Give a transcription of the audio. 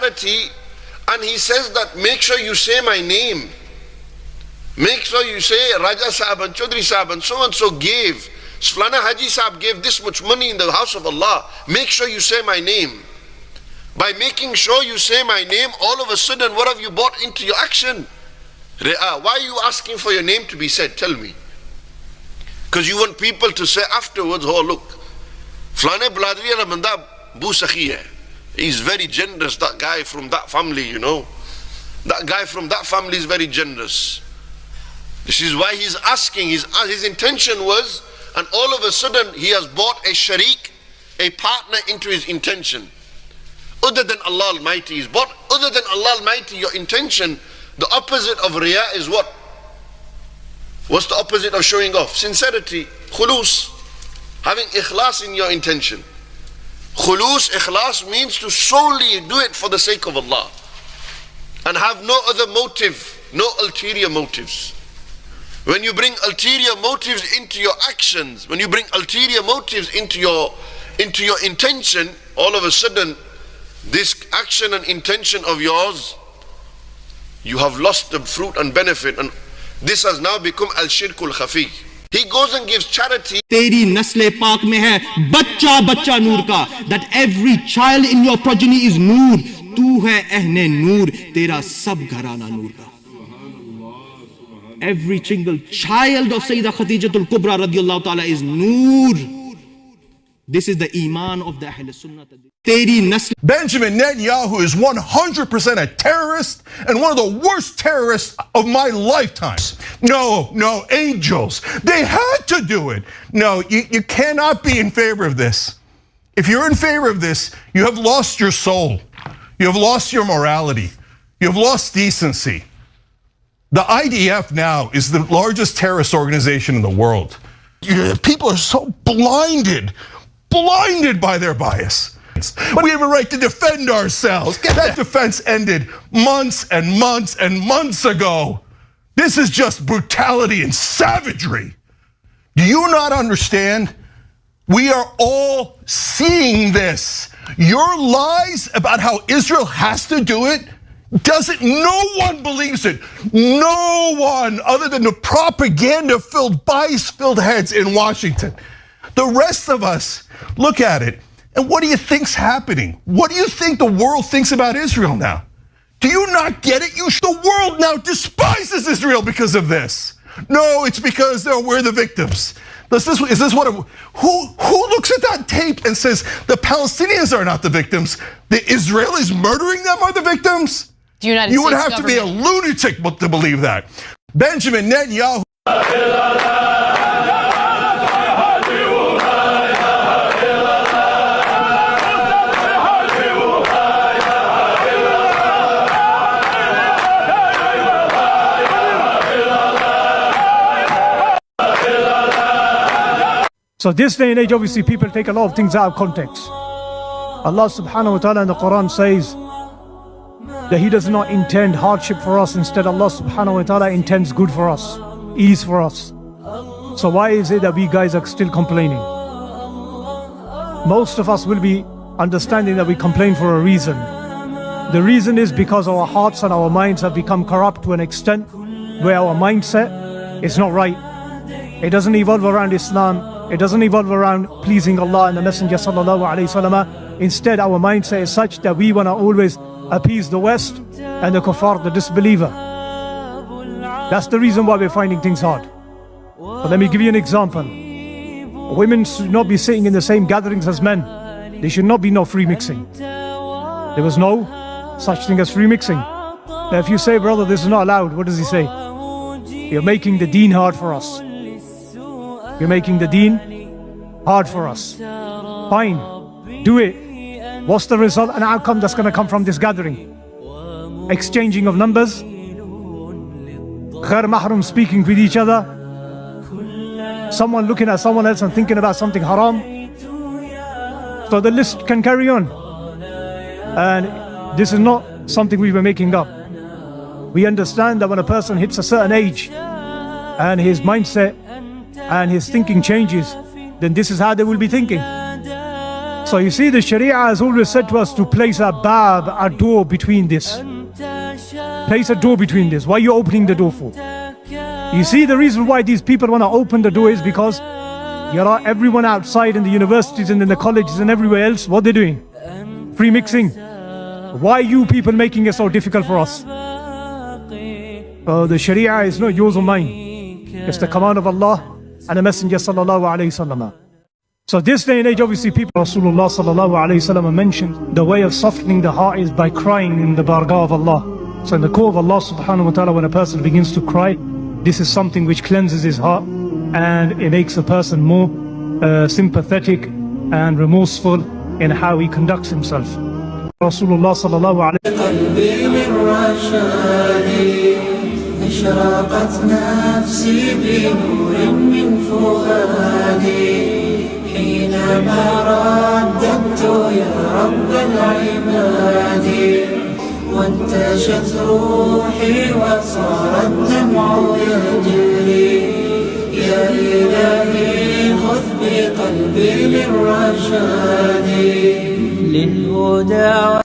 charity, and he says that make sure you say my name. Make sure you say Raja Sahib and Chaudhry Sahib and so gave. Flana Haji Sahib gave this much money in the house of Allah. Make sure you say my name. By making sure you say my name, all of a sudden what have you brought into your action? Why are you asking for your name to be said? Tell me. Because you want people to say afterwards, oh look, Flane Bladri ala banda bu sakhi hai. He's very generous, that guy from that family, you know. That guy from that family is very generous. This is why he's asking, his intention was, and all of a sudden he has brought a sharik, a partner into his intention. Other than Allah Almighty, he's brought other than Allah Almighty your intention. The opposite of riyā is what? What's the opposite of showing off? Sincerity, khulus, having ikhlas in your intention. Khulus, ikhlas means to solely do it for the sake of Allah and have no other motive, no ulterior motives. When you bring ulterior motives into your actions, when you bring ulterior motives into your intention, all of a sudden this action and intention of yours, you have lost the fruit and benefit, and this has now become al-shirkul khafi. He goes and gives charity. Teri nasle paak mein hai bachcha bachcha noor ka, that every child in your progeny is noor. Tu hai ahne noor, tera sab gharana noor ka. Every single child of Sayyidah Khadijatul Kubra radiyallahu ta'ala is noor. This is the iman of the Ahlus Sunnah. Benjamin Netanyahu is 100% a terrorist and one of the worst terrorists of my lifetime. No, angels. They had to do it. No, you cannot be in favor of this. If you're in favor of this, you have lost your soul. You have lost your morality. You have lost decency. The IDF now is the largest terrorist organization in the world. People are so blinded by their bias. We have a right to defend ourselves. That defense ended months and months and months ago. This is just brutality and savagery. Do you not understand? We are all seeing this. Your lies about how Israel has to do it, no one believes it. No one, other than the propaganda-filled, bias-filled heads in Washington. The rest of us look at it, and what do you think's happening? What do you think the world thinks about Israel now? Do you not get it? The world now despises Israel because of this. No, it's because we're the victims. Who looks at that tape and says the Palestinians are not the victims? The Israelis murdering them are the victims? You would have to be a lunatic to believe that. Benjamin Netanyahu. So this day and age, obviously people take a lot of things out of context. Allah subhanahu wa ta'ala in the Quran says that He does not intend hardship for us. Instead, Allah subhanahu wa ta'ala intends good for us, ease for us. So why is it that we guys are still complaining? Most of us will be understanding that we complain for a reason. The reason is because our hearts and our minds have become corrupt to an extent where our mindset is not right. It doesn't evolve around Islam. It doesn't evolve around pleasing Allah and the Messenger sallallahu alaihi wasallam. Instead, our mindset is such that we want to always appease the West and the kuffar, the disbeliever. That's the reason why we're finding things hard. But let me give you an example. Women should not be sitting in the same gatherings as men. There should not be no free mixing. There was no such thing as free mixing. Now if you say, brother, this is not allowed, what does he say? You're making the deen hard for us. You're making the deen hard for us. Fine, do it. What's the result and outcome that's going to come from this gathering? Exchanging of numbers, ghair mahram speaking with each other, someone looking at someone else and thinking about something haram. So the list can carry on. And this is not something we were making up. We understand that when a person hits a certain age and his mindset and his thinking changes, then this is how they will be thinking. So So you see, the Sharia has always said to us to place a bab, a door between this. Place a door between this. Why are you opening the door for? You see, the reason why these people want to open the door is because everyone outside in the universities and in the colleges and everywhere else, what they're doing? Free mixing. Why are you people making it so difficult for us? The Sharia is not yours or mine. It's the command of Allah and the Messenger sallallahu alayhi wasallam. So this day and age, obviously, people, Rasulullah sallallahu alayhi wasallam mentioned the way of softening the heart is by crying in the bargah of Allah. So in the court of Allah subhanahu wa ta'ala, when a person begins to cry, this is something which cleanses his heart and it makes a person more sympathetic and remorseful in how he conducts himself. Rasulullah sallallahu alayhi wa sallam. حينما رددت يا رب العباد وانتشت روحي وصار الدمع يجري يا إلهي خذ بقلبي للرشاد للهدى